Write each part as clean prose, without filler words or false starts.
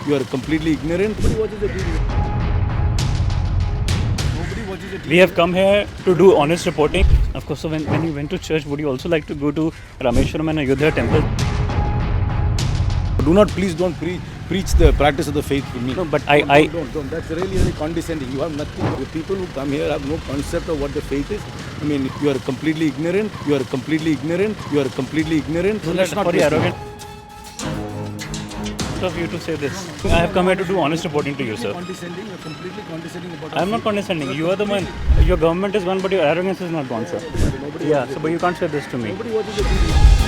you are completely ignorant. Nobody watches the TV. We have come here to do honest reporting. Of course, so when you went to church, would you also like to go to Rameswaram and Ayodhya temple? Please don't preach the practice of the faith to me. No, but Don't. That's really, really condescending. You have nothing. The people who come here have no concept of what the faith is. I mean, you are completely ignorant. You are completely ignorant. You are completely ignorant. So let's not be arrogant of you to say this. I have come here to do honest reporting to you, sir. Condescending. You're completely condescending about. I am not condescending. You are the one. Your government is one, but your arrogance is not gone, sir. Yeah, so but you can't say this to me. Nobody watches the TV.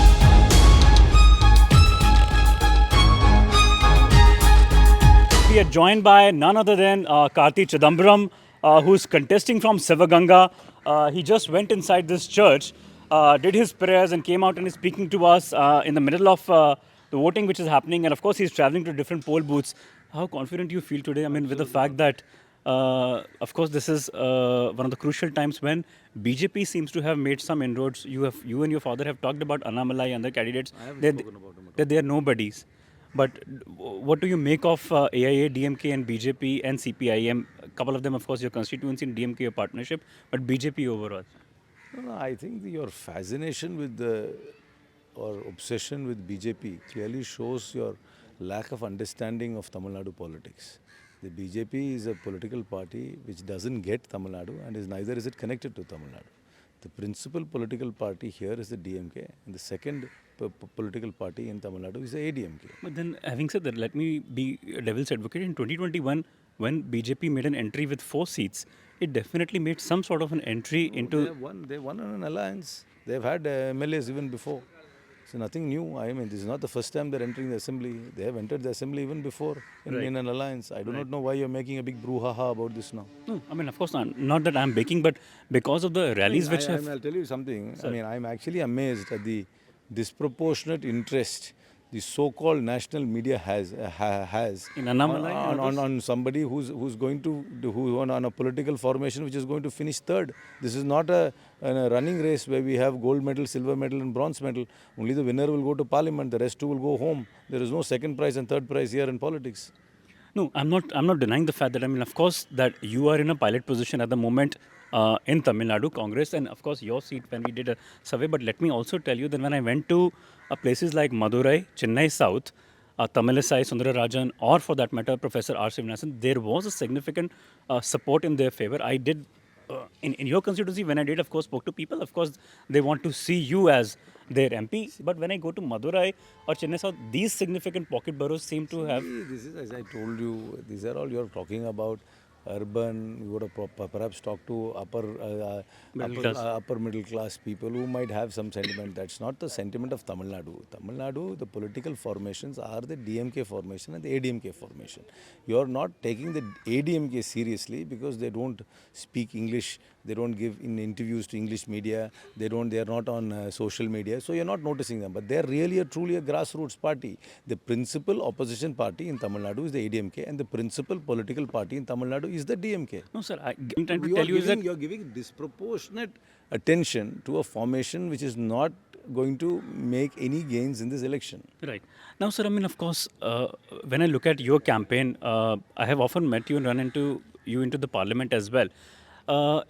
We are joined by none other than Karti Chidambaram, who's contesting from Sivaganga. He just went inside this church, did his prayers and came out and is speaking to us in the middle of the voting which is happening. And of course, he's traveling to different poll booths. How confident do you feel today? I mean, with the fact that, of course, this is one of the crucial times when BJP seems to have made some inroads. You and your father have talked about Annamalai and other candidates. That they are nobodies. But what do you make of AIA, DMK and BJP and CPIM? A couple of them, of course, your constituency and DMK, your partnership, but BJP overall. No, I think your fascination with or obsession with BJP clearly shows your lack of understanding of Tamil Nadu politics. The BJP is a political party which doesn't get Tamil Nadu and neither is it connected to Tamil Nadu. The principal political party here is the DMK and the second political party in Tamil Nadu is the ADMK. But then, having said that, let me be a devil's advocate. In 2021, when BJP made an entry with 4 seats, it definitely made some sort of an entry into... They won on an alliance. They've had MLAs even before. So nothing new. I mean, this is not the first time they're entering the assembly. They have entered the assembly even before in an alliance. I do not know why you're making a big brouhaha about this now. No, I mean, of course not that I'm baking, but because of the rallies which have... I'll tell you something. Sir. I mean, I'm actually amazed at the disproportionate interest the so-called national media has in on somebody who's going to on a political formation which is going to finish third. This is not a running race where we have gold medal, silver medal and bronze medal. Only the winner will go to parliament, the rest two will go home. There is no second prize and third prize here in politics. No, I'm not denying the fact that, I mean, of course, that you are in a pilot position at the moment in Tamil Nadu Congress and, of course, your seat when we did a survey. But let me also tell you that when I went to places like Madurai, Chennai South, Tamilisai, Sundararajan, or for that matter, Professor R. Srinivasan, there was a significant support in their favor. I did, in your constituency, when I did, of course, spoke to people, of course, they want to see you as their MP. But when I go to Madurai or Chennai South, these significant pocket boroughs seem to have... This is, as I told you, these are all you're talking about. Urban, you would have perhaps talk to upper middle class people who might have some sentiment. That's not the sentiment of Tamil Nadu. Tamil Nadu, the political formations are the DMK formation and the ADMK formation. You are not taking the ADMK seriously because they don't speak English. They don't give in interviews to English media. They are not on social media. So you're not noticing them. But they're really truly a grassroots party. The principal opposition party in Tamil Nadu is the ADMK and the principal political party in Tamil Nadu is the DMK. No, sir. I'm trying to tell you that you're giving disproportionate attention to a formation which is not going to make any gains in this election. Right. Now, sir, I mean, of course, when I look at your campaign, I have often met you and run into you into the parliament as well.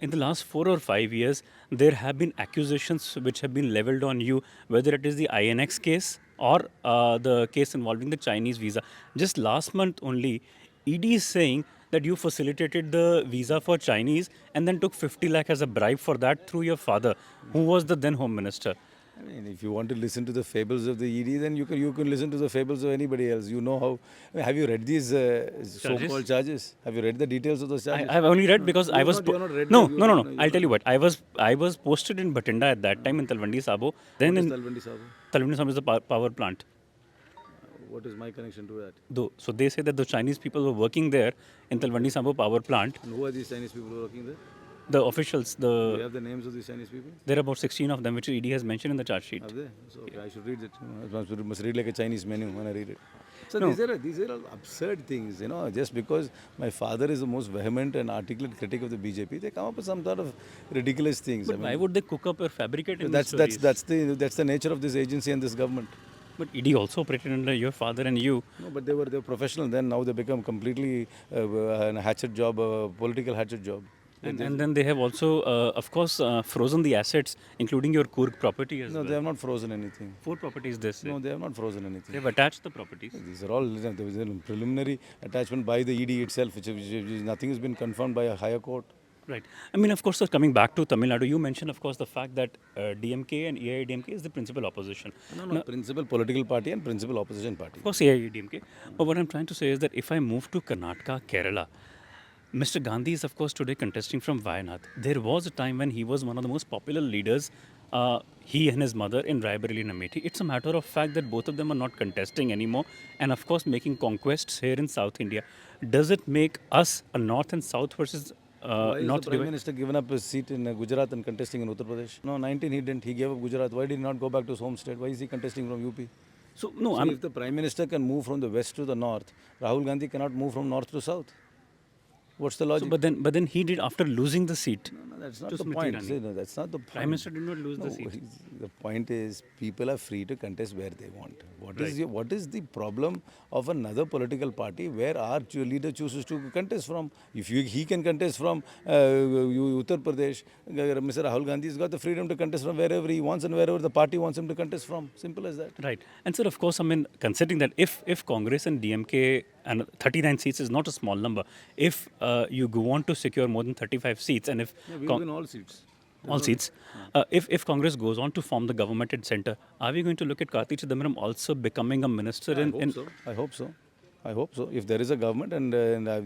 In the last 4 or 5 years, there have been accusations which have been leveled on you, whether it is the INX case or the case involving the Chinese visa. Just last month only, ED is saying that you facilitated the visa for Chinese and then took 50 lakh as a bribe for that through your father, who was the then Home Minister. I mean, if you want to listen to the fables of the ED, then you can listen to the fables of anybody else. You know how. I mean, have you read these so-called charges? Have you read the details of those charges? I have only read because I was. No. I'll tell you what. I was posted in Bhatinda at that time in Talwandi Sabo. Then in Talwandi Sabo? Talwandi Sabo is the power plant. What is my connection to that? So they say that the Chinese people were working there in Talwandi Sabo power plant. And who are these Chinese people working there? The officials, Do you have the names of these Chinese people? There are about 16 of them, which ED has mentioned in the charge sheet. Have they? So okay, I should read it. I must read like a Chinese menu when I read it. So No. these are all absurd things, you know. Just because my father is the most vehement and articulate critic of the BJP, they come up with some sort of ridiculous things. But why would they cook up or fabricate in that's these stories? that's the nature of this agency and this government. But ED also operated under your father and you. No, but they were professional then. Now they become completely a hatchet job, a political hatchet job. And then they have also, of course, frozen the assets, including your Kurg property as No, well. they have not frozen anything. 4 properties this No, they have not frozen anything. They've attached the properties. These are all there was a preliminary attachment by the ED itself, which nothing has been confirmed by a higher court. Right. I mean, of course, sir, coming back to Tamil Nadu, you mentioned, of course, the fact that DMK and AIDMK is the principal opposition. No, principal political party and principal opposition party. Of course, AIDMK. But what I'm trying to say is that if I move to Karnataka, Kerala, Mr. Gandhi is, of course, today contesting from Wayanad. There was a time when he was one of the most popular leaders, he and his mother, in Raebareli and Amethi. It's a matter of fact that both of them are not contesting anymore and, of course, making conquests here in South India. Does it make us a North and South versus Why is North the Prime Minister given up his seat in Gujarat and contesting in Uttar Pradesh? No, 19 he didn't. He gave up Gujarat. Why did he not go back to his home state? Why is he contesting from UP? So, no, So I'm, if the Prime Minister can move from the west to the north, Rahul Gandhi cannot move from north to south. What's the logic? but then he did after losing the seat. No, that's not to the Smriti point. Irani. See, no, that's not the point. Prime Minister did not lose the No, seat. the point is people are free to contest where they want. What is the problem of another political party where our leader chooses to contest from? If he can contest from Uttar Pradesh, Mr. Rahul Gandhi has got the freedom to contest from wherever he wants and wherever the party wants him to contest from. Simple as that. Right. And sir, of course, I mean, considering that if Congress and DMK and 39 seats is not a small number, if you go on to secure more than 35 seats and if We win all seats. all seats, if Congress goes on to form the government at center, are we going to look at Karti Chidambaram also becoming a minister I hope so. I hope so. If there is a government and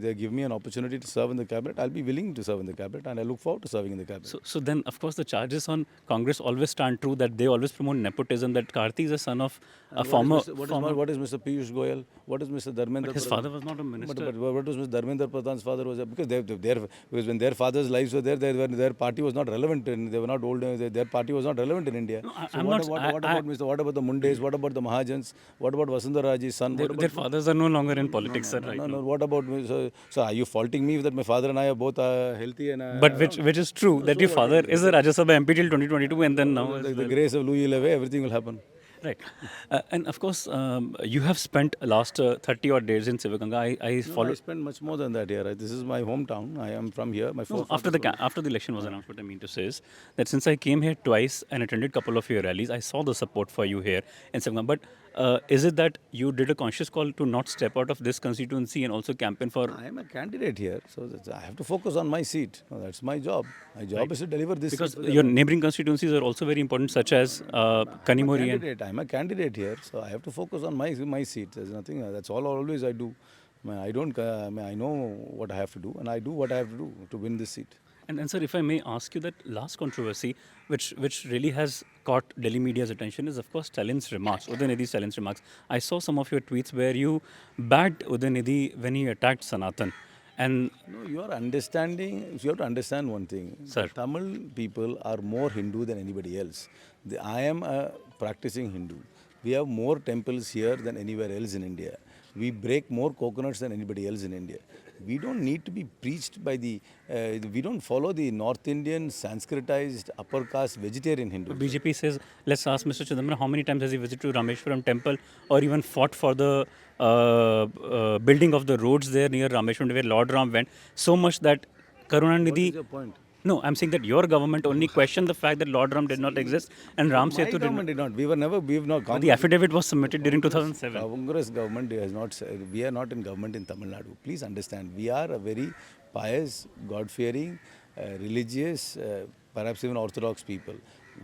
they give me an opportunity to serve in the cabinet, I'll be willing to serve in the cabinet and I look forward to serving in the cabinet. So then, of course, the charges on Congress always stand true that they always promote nepotism, that Karti is a son of a former... What is Mr. Piyush Goyal? What is Mr. Dharmendra But his Pradhan? father was not a minister. But what was Mr. Dharmendra Pradhan's father was? Because when their father's lives were there, their party was not relevant. And they were not old. Their party was not relevant in India. No, What about the Mundes? What about the Mahajans? What about Vasundhara Raje's son? Their fathers are no longer in politics, sir. No. What about me? So are you faulting me that my father and I are both healthy and? But which is true that your father is a Rajya Sabha MP till 2022 and then now... the grace of Louis XI, everything will happen. Right. And of course, you have spent last 30 odd days in Sivaganga. I followed... I spent much more than that here. This is my hometown. I am from here. My After the election was announced, what I mean to say is that since I came here twice and attended a couple of your rallies, I saw the support for you here in Sivaganga. But is it that you did a conscious call to not step out of this constituency and also campaign for... I am a candidate here, so I have to focus on my seat. That's my job. My job is to deliver this Because seat. your neighboring constituencies are also very important, such as Kanimori and... I'm a candidate here, so I have to focus on my seat. There's nothing. That's all always I do. I know what I have to do, and I do what I have to do to win this seat. And sir, if I may ask you that last controversy, which really has caught Delhi media's attention, is of course Stalin's remarks, Udaynidhi Stalin's remarks. I saw some of your tweets where you bagged Udaynidhi when he attacked Sanatan. And no, you have to understand one thing. Sir. The Tamil people are more Hindu than anybody else. I am a practicing Hindu. We have more temples here than anywhere else in India. We break more coconuts than anybody else in India. We don't need to be preached by we don't follow the North Indian Sanskritized upper caste vegetarian Hindu. BJP says, let's ask Mr. Chidambaram how many times has he visited to Rameswaram temple or even fought for the building of the roads there near Rameswaram where Lord Ram went, so much that Karunanidhi... What is your point? No, I'm saying that your government only questioned the fact that Lord Ram did not exist and Ram Setu did not. Did not. We've not. But the affidavit was submitted during 2007. Congress government has not. We are not in government in Tamil Nadu. Please understand. We are a very pious, God-fearing, religious, perhaps even orthodox people.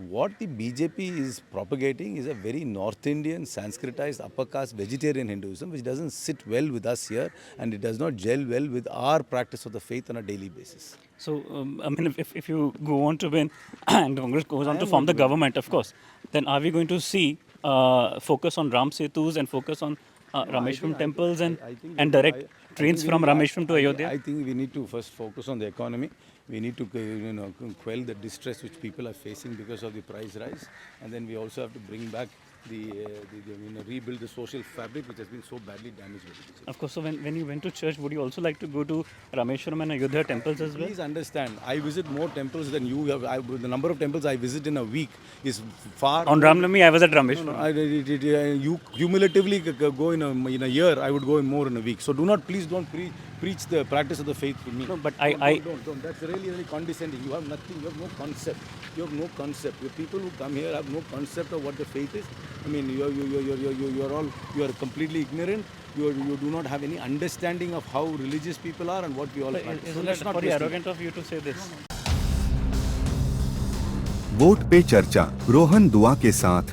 What the BJP is propagating is a very North Indian, Sanskritized, upper caste vegetarian Hinduism, which doesn't sit well with us here and it does not gel well with our practice of the faith on a daily basis. So, I mean, if you go on to win and Congress goes on to form the government, of course, then are we going to see focus on Ram Setus and focus on Rameshwaram temples and direct trains from Rameshwaram to Ayodhya? I think we need to first focus on the economy. We need to quell the distress which people are facing because of the price rise. And then we also have to bring back rebuild the social fabric which has been so badly damaged by religion. Of course. So when you went to church, would you also like to go to Rameswaram and Ayodhya temples as well? Please understand, I visit more temples than you have. The number of temples I visit in a week is far. On Ramnavami, I was at Rameswaram. You cumulatively go in a year. I would go in more in a week. So please don't preach the practice of the faith to me. No, but Don't. That's really condescending. You have nothing. You have no concept. The people who come here have no concept of what the faith is. I mean, you are completely ignorant. You do not have any understanding of how religious people are and what we all practice. Isn't that very arrogant of you to say this? Vote पे चर्चा रोहन दुआ के साथ